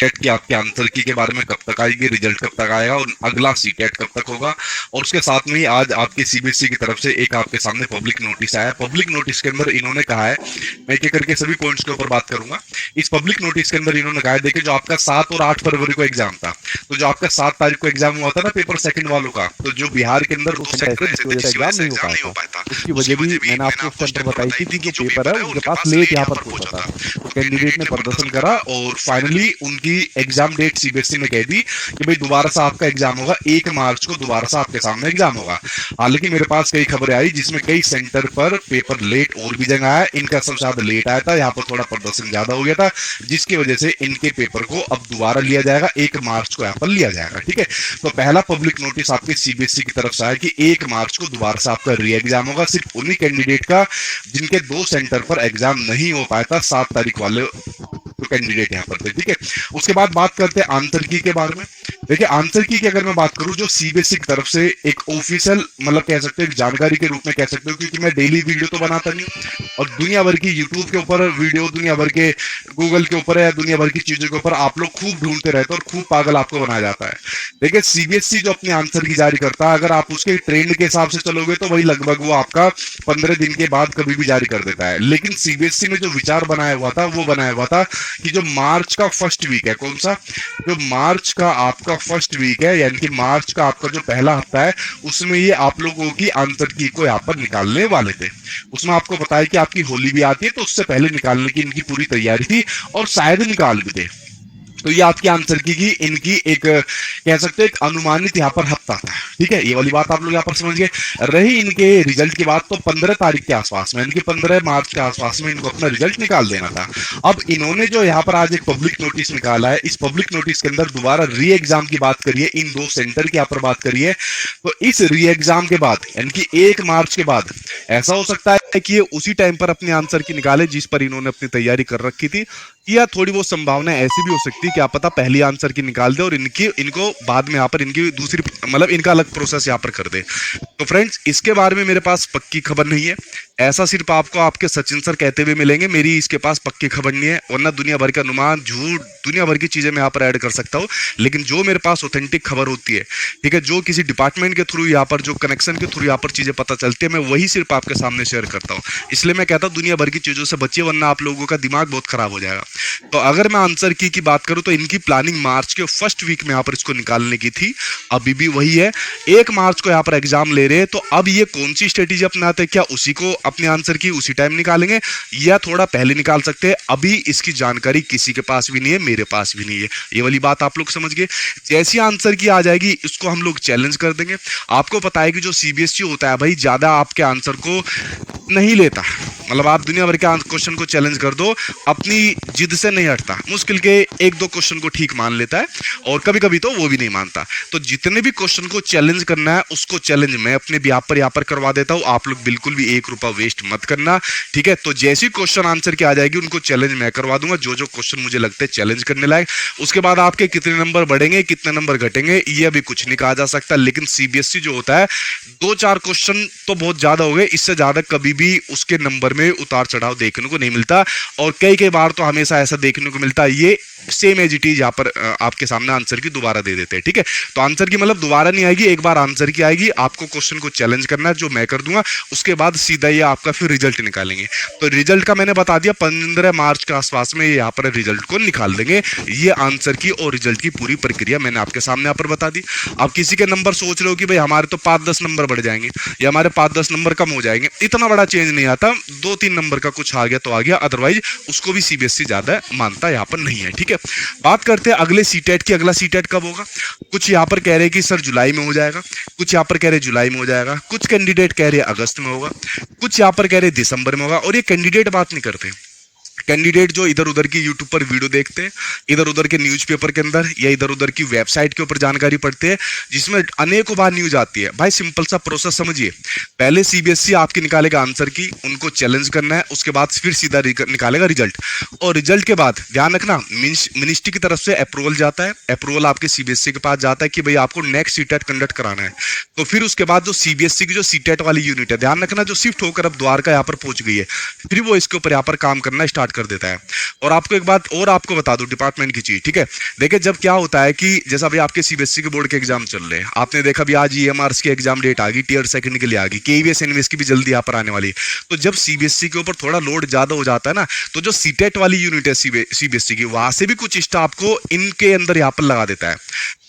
TET की आपके answer की के बारे में कब तक आएगी, रिजल्ट कब तक आएगा और अगला सी टेट कब तक होगा। और उसके साथ में ही आज आपके सीबीएसई की तरफ से एक आपके सामने पब्लिक नोटिस आया है। पब्लिक नोटिस के अंदर इन्होंने कहा है, मैं एक एक करके सभी पॉइंट्स के ऊपर बात करूंगा। इस पब्लिक नोटिस के अंदर इन्होंने कहा है, देखिए जो आपका 7 और 8 फरवरी को एग्जाम था, तो जो आपका 7 तारीख को एग्जाम हुआ था ना पेपर सेकंड वालों का, तो जो बिहार के अंदर दो सेंटर ऐसे थे जिसकी वजह से एग्जाम नहीं हो पाया था। उसकी उसकी वजह भी वजह भी मैंने मैंने आपको उस आपको उस टाइम पर टाइम पर बताई बताई थी थी कि कि जो जो पेपर है पेपर है उनके उनके पास पास लेट लेट यहाँ यहाँ पर पर पहुंचा पहुंचा था। था। तो तो कैंडिडेट कैंडिडेट ने ने प्रदर्शन प्रदर्शन करा करा और और फाइनली फाइनली उनकी एग्जाम डेट सीबीएसई ने कह दी कि भाई दोबारा से आपका एग्जाम होगा 1 मार्च को, दोबारा से आपके सामने एग्जाम होगा। हालांकि मेरे पास कई खबरें आई जिसमें कई सेंटर पर पेपर लेट और भी जगह आया, इनका सबसे ज्यादा लेट आया था, यहाँ पर थोड़ा प्रदर्शन ज्यादा हो गया था, जिसकी वजह से इनके पेपर को अब दोबारा लिया जाएगा, 1 मार्च को यहाँ पर लिया जाएगा। ठीक है, तो पहला पब्लिक नोटिस आपके सीबीएसई की तरफ से आया कि 1 मार्च को दोबारा से आपका री एग्जाम होगा, सिर्फ उन्हीं कैंडिडेट का जिनके 2 सेंटर पर एग्जाम नहीं हो पाया था 7 तारीख वाले तो कैंडिडेट यहाँ पर थे। ठीक है, उसके बाद बात करते हैं आंसर की के बारे में। देखिए आंसर की अगर मैं बात करूं, जो सीबीएसई की तरफ से एक ऑफिशियल मतलब कह सकते हो जानकारी के रूप में कह सकते हो, क्योंकि मैं डेली वीडियो तो बनाता नहीं हूं और दुनिया भर की यूट्यूब के ऊपर वीडियो, दुनिया भर के गूगल के ऊपर है, दुनिया भर की चीजों के ऊपर आप लोग खूब ढूंढते रहते हो और खूब पागल आपको बनाया जाता है। देखिए सीबीएसई जो अपने आंसर की जारी करता है, अगर आप उसके ट्रेंड के हिसाब से चलोगे तो वही लगभग वो आपका 15 दिन के बाद कभी भी जारी कर देता है। लेकिन सीबीएसई ने जो विचार बनाया हुआ था वो बनाया हुआ था कि जो मार्च का फर्स्ट वीक है, कौन सा, जो मार्च का आपका फर्स्ट वीक है, यानी कि मार्च का आपका जो पहला हफ्ता है, उसमें ये आप लोगों की आंसर की को यहाँ पर निकालने वाले थे। उसमें आपको बताया कि आपकी होली भी आती है, तो उससे पहले निकालने की इनकी पूरी तैयारी थी और शायद निकाल भी थे। तो ये आपकी आंसर की इनकी एक कह सकते हैं एक अनुमानित यहाँ पर हफ्ता था। ठीक है, ये वाली बात आप लोग यहाँ पर समझ गए। रही इनके रिजल्ट की बात, तो 15 तारीख के आसपास में, इनकी 15 मार्च के आसपास में इनको अपना रिजल्ट निकाल देना था। अब इन्होंने जो यहाँ पर आज एक पब्लिक नोटिस निकाला है, इस पब्लिक नोटिस के अंदर दोबारा री एग्जाम की बात करिए, इन 2 सेंटर की यहाँ पर बात करिए। तो इस री एग्जाम के बाद यानी कि 1 मार्च के बाद ऐसा हो सकता है कि ये उसी टाइम पर अपने आंसर की निकाले जिस पर इन्होंने अपनी तैयारी कर रखी थी, या थोड़ी बहुत संभावना ऐसी भी हो सकती है क्या पता पहली आंसर की निकाल दे और इनको बाद में यहाँ पर इनकी दूसरी मतलब इनका अलग प्रोसेस यहाँ पर कर दे। तो फ्रेंड्स इसके बारे में मेरे पास पक्की खबर नहीं है, ऐसा सिर्फ आपको आपके सचिन सर कहते हुए मिलेंगे, मेरी इसके पास पक्की खबर नहीं है, वरना दुनिया भर का अनुमान, झूठ, दुनिया भर की चीजें मैं यहाँ पर ऐड कर सकता हूँ। लेकिन जो मेरे पास ऑथेंटिक खबर होती है, ठीक है, जो किसी डिपार्टमेंट के थ्रू यहाँ पर, जो कनेक्शन के थ्रू यहाँ पर चीजें पता चलती है, मैं वही सिर्फ आपके सामने शेयर करता हूँ। इसलिए मैं कहता हूँ दुनिया भर की चीजों से बचिए, वरना आप लोगों का दिमाग बहुत खराब हो जाएगा। तो अगर मैं आंसर की बात करूं तो इनकी प्लानिंग मार्च के फर्स्ट वीक में यहाँ पर इसको निकालने की थी, अभी भी वही है। 1 मार्च को यहाँ पर एग्जाम ले रहे हैं, तो अब ये कौन सी स्ट्रेटेजी अपनाते हैं, क्या उसी को अपने आंसर की उसी टाइम निकालेंगे या थोड़ा पहले निकाल सकते हैं, अभी इसकी जानकारी किसी के पास भी नहीं है, मेरे पास भी नहीं है। ये वाली बात आप लोग समझ गए। जैसी आंसर की आ जाएगी इसको हम लोग चैलेंज कर देंगे। आपको पता है कि जो सीबीएसई होता है भाई, ज्यादा आपके आंसर को नहीं लेता, मतलब आप दुनिया भर के क्वेश्चन को चैलेंज कर दो, अपनी जिद से नहीं हटता, मुश्किल के 1-2 क्वेश्चन को ठीक मान लेता है और कभी कभी तो वो भी नहीं मानता। तो जितने भी क्वेश्चन को चैलेंज करना है उसको चैलेंज मैं अपने यहाँ पर करवा देता हूँ, आप लोग बिल्कुल भी 1 रुपया वेस्ट मत करना। ठीक है, तो जैसी क्वेश्चन आंसर की आ जाएगी उनको चैलेंज मैं करवा दूंगा, जो जो क्वेश्चन मुझे लगते हैं चैलेंज करने लायक। उसके बाद आपके कितने नंबर बढ़ेंगे कितने नंबर घटेंगे ये अभी कुछ नहीं कहा जा सकता, लेकिन सीबीएसई जो होता है 2-4 क्वेश्चन तो बहुत ज्यादा हो गए, इससे ज्यादा कभी भी उसके नंबर में उतार चढ़ाव देखने को नहीं मिलता। और कई बार तो हमेशा ऐसा देखने को मिलता है ये सेम एज इट इज यहाँ पर आपके सामने आंसर की दोबारा दे देते हैं। ठीक है, तो आंसर की मतलब दोबारा नहीं आएगी, एक बार आंसर की आएगी, आपको क्वेश्चन को चैलेंज करना है जो मैं कर दूंगा, उसके बाद सीधा ये आपका फिर रिजल्ट निकालेंगे। तो रिजल्ट का मैंने बता दिया 15 मार्च के आसपास में यहाँ पर रिजल्ट को निकाल देंगे। ये आंसर की और रिजल्ट की पूरी प्रक्रिया मैंने आपके सामने यहाँ पर बता दी। अब किसी के नंबर सोच रहे हो कि भाई हमारे तो 5-10 नंबर बढ़ जाएंगे या हमारे 5-10 नंबर कम हो जाएंगे, इतना बड़ा चेंज नहीं आता, 2-3 नंबर का कुछ आ गया तो आ गया, अदरवाइज उसको भी सीबीएसई ज्यादा मानता यहाँ पर नहीं है। ठीक है, बात करते हैं अगले सीटेट की। अगला सीटेट कब होगा? कुछ यहाँ पर कह रहे हैं कि सर जुलाई में हो जाएगा, कुछ यहाँ पर कह रहे हैं जुलाई में हो जाएगा, कुछ कैंडिडेट कह रहे हैं अगस्त में होगा, कुछ यहाँ पर कह रहे हैं दिसंबर में होगा। और ये कैंडिडेट बात नहीं करते, कैंडिडेट जो इधर उधर की यूट्यूब पर वीडियो देखते हैं, इधर उधर के न्यूज़पेपर के अंदर या इधर उधर की वेबसाइट के ऊपर जानकारी पढ़ते हैं जिसमें अनेकों बार न्यूज आती है। भाई सिंपल सा प्रोसेस समझिए, पहले सीबीएसई आपकी निकालेगा आंसर की, उनको चैलेंज करना है, उसके बाद फिर सीधा निकालेगा रिजल्ट, और रिजल्ट के बाद ध्यान रखना मिनिस्ट्री की तरफ से अप्रूवल जाता है, अप्रूवल आपके सीबीएसई के पास जाता है कि भाई आपको नेक्स्ट सीटेट कंडक्ट कराना है। तो फिर उसके बाद जो सीबीएसई की जो सीटेट वाली यूनिट है, ध्यान रखना जो शिफ्ट होकर अब द्वारका यहाँ पर पहुंच गई है, फिर वो इसके ऊपर यहाँ पर काम करना स्टार्ट कर देता है। और आपको एक बात और आपको बता दूं डिपार्टमेंट की चीज, ठीक है। देखिए जब क्या होता है कि जैसा अभी आपके सीबीएसई के बोर्ड के एग्जाम चल रहे हैं, आपने देखा भी आज ईएमआरस की एग्जाम डेट आ गई, टीयर सेकंड के लिए आ गई, केईवीएस एनवीएस की भी जल्दी यहाँ पर आने वाली है। तो जब सीबीएसई के ऊपर थोड़ा लोड ज्यादा हो जाता है ना, तो जो सीटेट वाली यूनिट है सीबीएसई की, वहां से भी कुछ स्टाफ को इनके अंदर यहाँ पर लगा देता है।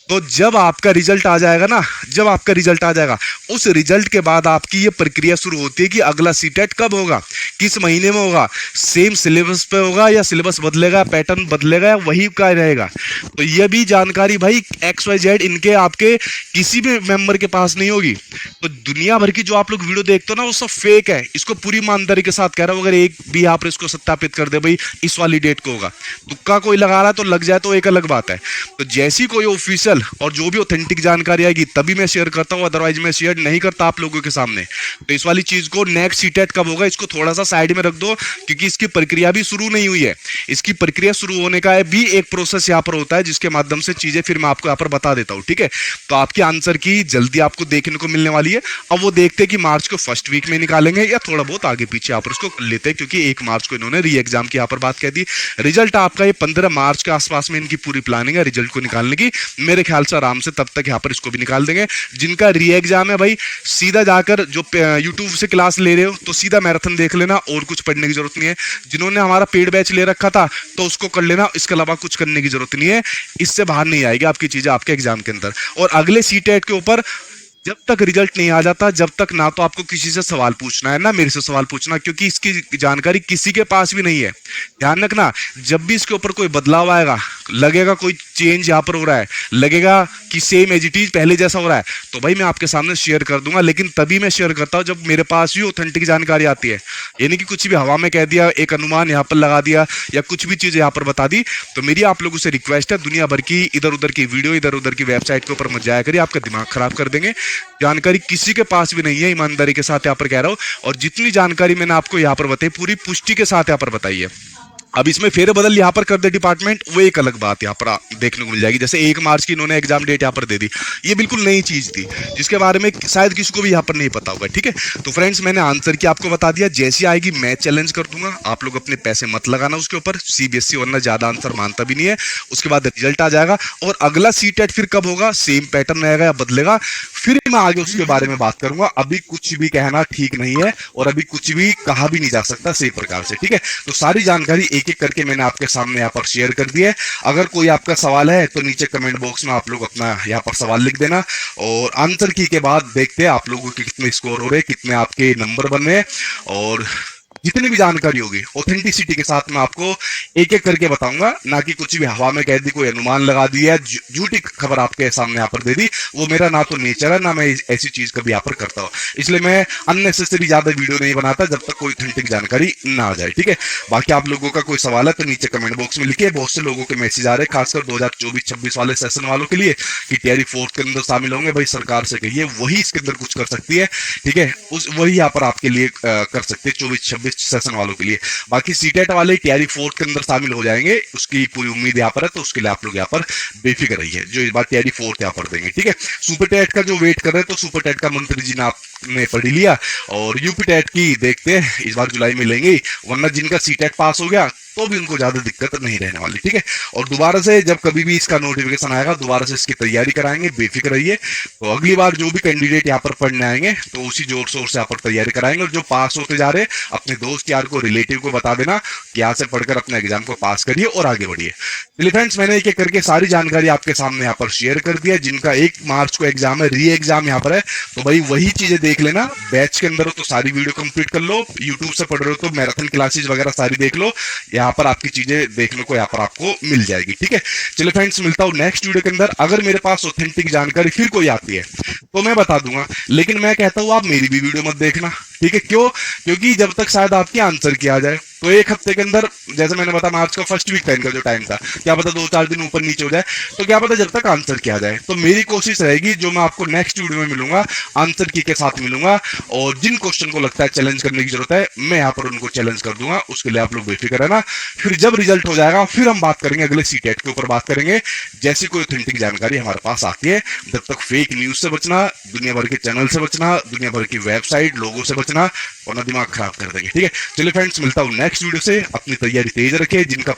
तो जब आपका रिजल्ट आ जाएगा ना, जब आपका रिजल्ट आ जाएगा, उस रिजल्ट के बाद आपकी ये प्रक्रिया शुरू होती है कि अगला सीटेट कब होगा, किस महीने में होगा, सेम सिलेबस पे होगा या सिलेबस बदलेगा, पैटर्न बदलेगा या वही का रहेगा। तो ये भी जानकारी भाई XYZ इनके आपके किसी भी मेंबर के पास नहीं होगी। तो दुनिया भर की जो आप लोग वीडियो देखते हो ना, वो सब फेक है। इसको पूरी ईमानदारी के साथ कह रहा हूं, अगर एक भी आप इसको सत्यापित कर दे भाई इस वाली डेट को होगा, तुक्का कोई लगा रहा है तो लग जाए तो एक अलग बात है। तो जैसी कोई ऑफिशियल और जो भी ऑथेंटिक जानकारी आएगी तभी मैं शेयर करता हूं, अदरवाइज मैं शेयर नहीं करता आप लोगों के सामने। तो इस वाली चीज को नेक्स्ट सीटेट कब होगा इसको थोड़ा सा साइड में रख दो, क्योंकि इसकी प्रक्रिया भी शुरू नहीं हुई है। इसकी प्रक्रिया शुरू होने का भी एक प्रोसेस यहाँ पर होता है, जिसके माध्यम से चीजें फिर मैं आपको यहाँ पर बता देता हूँ, ठीक है। तो आपके आंसर की जल्दी आपको देखने को मिलने वाली है। अब वो देखते हैं कि मार्च को फर्स्ट वीक में निकालेंगे या थोड़ा बहुत आगे पीछे यहाँ पर उसको लेते हैं, क्योंकि 1 मार्च को इन्होंने री एग्जाम की यहाँ पर बात कह दी। रिजल्ट आपका ये 15 मार्च के आसपास में इनकी पूरी प्लानिंग है रिजल्ट को निकालने की। मेरे ख्याल से आराम से तब तक यहाँ पर इसको भी निकाल देंगे। जिनका री एग्जाम है भाई, सीधा जाकर जो यूट्यूब से क्लास ले रहे हो तो सीधा मैराथन देख लेना, और कुछ पढ़ने की जरूरत नहीं है। जिन्होंने हमारा पेड बैच ले रखा था तो उसको कर लेना, इसके अलावा कुछ करने की जरूरत नहीं है। इससे बाहर नहीं आएगी आपकी चीजें आपके एग्जाम के अंदर। और अगले सीटेट के ऊपर जब तक रिजल्ट नहीं आ जाता, जब तक ना तो आपको किसी से सवाल पूछना है ना मेरे से सवाल पूछना, क्योंकि इसकी जानकारी किसी के पास भी नहीं है। ध्यान रखना, जब भी इसके ऊपर कोई बदलाव आएगा, लगेगा कोई चेंज यहाँ पर हो रहा है, लगेगा कि सेम एज इट इज पहले जैसा हो रहा है, तो भाई मैं आपके सामने शेयर कर दूंगा। लेकिन तभी मैं शेयर करता हूँ जब मेरे पास भी ऑथेंटिक जानकारी आती है। यानी कि कुछ भी हवा में कह दिया, एक अनुमान यहाँ पर लगा दिया या कुछ भी चीज़ यहाँ पर बता दी। तो मेरी आप लोगों से रिक्वेस्ट है, दुनिया भर की इधर उधर की वीडियो, इधर उधर की वेबसाइट के ऊपर मत जाया करिए, आपका दिमाग खराब कर देंगे। जानकारी किसी के पास भी नहीं है, ईमानदारी के साथ यहाँ पर कह रहा हूँ। और जितनी जानकारी मैंने आपको यहाँ पर बताई पूरी पुष्टि के साथ यहाँ पर बताई है। अब इसमें फेरबदल यहाँ पर कर दे डिपार्टमेंट, वो एक अलग बात यहाँ पर देखने को मिल जाएगी। जैसे 1 मार्च की इन्होंने एग्जाम डेट यहाँ पर दे दी, ये बिल्कुल नई चीज थी जिसके बारे में शायद किसी को भी यहाँ पर नहीं पता होगा, ठीक है। तो फ्रेंड्स मैंने आंसर की आपको बता दिया, जैसी आएगी मैं चैलेंज कर दूंगा, आप लोग अपने पैसे मत लगाना उसके ऊपर। सीबीएसई वरना ज्यादा आंसर मानता भी नहीं है। उसके बाद रिजल्ट आ जाएगा और अगला सीटेट फिर कब होगा, सेम पैटर्न रहेगा या बदलेगा, फिर मैं आगे उसके बारे में बात करूंगा। अभी कुछ भी कहना ठीक नहीं है और अभी कुछ भी कहा भी नहीं जा सकता सही प्रकार से, ठीक है। तो सारी जानकारी एक एक करके मैंने आपके सामने यहाँ पर शेयर कर दी है। अगर कोई आपका सवाल है तो नीचे कमेंट बॉक्स में आप लोग अपना यहाँ पर सवाल लिख देना, और आंसर की के बाद देखते हैं आप लोगों के कितने स्कोर हो रहे, कितने आपके नंबर बन रहे हैं। और जितनी भी जानकारी होगी ऑथेंटिसिटी के साथ मैं आपको एक एक करके बताऊंगा, ना कि कुछ भी हवा में कह दी, कोई अनुमान लगा दिया, झूठी खबर आपके सामने यहाँ पर दे दी। वो मेरा ना तो नेचर है, ना मैं ऐसी चीज कभी यहाँ पर करता हूँ। इसलिए मैं अननेसेसरी ज्यादा वीडियो नहीं बनाता जब तक कोई ऑथेंटिक जानकारी ना आ जाए, ठीक है। बाकी आप लोगों का कोई सवाल है तो नीचे कमेंट बॉक्स में लिखिए। बहुत से लोगों के मैसेज आ रहे हैं खासकर 2024-26 वाले सेशन वालों के लिए कि तैयारी 4th के अंदर शामिल होंगे। भाई सरकार से कहिए वही इसके अंदर कुछ कर सकती है, ठीक है। उस वही यहाँ पर आपके लिए कर सकते हैं 24-26 सेशन वालों के लिए। बाकी सीटेट वाले तैयारी 4th के अंदर शामिल हो जाएंगे, उसकी पूरी उम्मीद यहाँ पर है। तो उसके लिए आप लोग यहाँ पर बेफिक्र रहिए, जो इस बार तैयारी 4th यहाँ पर देंगे, ठीक है। सुपर टेट का जो वेट कर रहे हैं तो सुपर टेट का मंत्री जी ने आपने पढ़ लिया, और यूपी टेट की देखते हैं इस बार जुलाई में लेंगे, वरना जिनका सीटेट पास हो गया तो भी उनको ज्यादा दिक्कत नहीं रहने वाली, ठीक है। और दोबारा से जब कभी भी इसका नोटिफिकेशन आएगा दोबारा से इसकी तैयारी कराएंगे, बेफिक्र रहिए। तो अगली बार जो भी कैंडिडेट यहाँ पर पढ़ने आएंगे तो उसी जोर शोर से यहाँ पर तैयारी कराएंगे। और जो पास होते जा रहे हैं अपने दोस्त यार को, रिलेटिव को बता देना कि यहाँ से पढ़कर अपने एग्जाम को पास करिए और आगे बढ़िए। चलिए फ्रेंड्स, मैंने एक एक करके सारी जानकारी आपके सामने यहाँ पर शेयर कर दिया। जिनका 1 मार्च को एग्जाम है, री एग्जाम यहाँ पर है, तो भाई वही चीजें देख लेना। बैच के अंदर हो तो सारी वीडियो कंप्लीट कर लो, यूट्यूब से पढ़ रहे हो तो मैराथन क्लासेस वगैरह सारी देख लो, यहाँ पर आपकी चीजें देखने को यहाँ पर आपको मिल जाएगी, ठीक है। चलिए फ्रेंड्स, मिलता हूँ नेक्स्ट वीडियो के अंदर। अगर मेरे पास ऑथेंटिक जानकारी फिर कोई आती है तो मैं बता दूंगा, लेकिन मैं कहता हूँ आप मेरी भी वीडियो मत देखना, ठीक है। क्यों? क्योंकि जब तक शायद आपकी आंसर किया जाए तो 1 हफ्ते के अंदर, जैसे मैंने बताया मार्च का फर्स्ट वीक था इनका जो टाइम था, क्या पता 2-4 दिन ऊपर नीचे हो जाए, तो क्या पता जब तक आंसर किया जाए। तो मेरी कोशिश रहेगी, जो मैं आपको नेक्स्ट वीडियो में मिलूंगा आंसर की के साथ मिलूंगा, और जिन क्वेश्चन को लगता है चैलेंज करने की जरूरत है मैं यहाँ पर उनको चैलेंज कर दूंगा। उसके लिए आप लोग बेफिक्र रहना। फिर जब रिजल्ट हो जाएगा फिर हम बात करेंगे, अगले सीटेट के ऊपर बात करेंगे, जैसी कोई ऑथेंटिक जानकारी हमारे पास आती है। जब तक फेक न्यूज से बचना, दुनिया भर के चैनल से बचना, दुनिया भर की वेबसाइट लोगों से बचना, वरना दिमाग खराब कर देंगे। ठीक है, चलिए फ्रेंड्स, मिलता हूँ नेक्स्ट वीडियो से। अपनी तैयारी तेज रखें। जिनका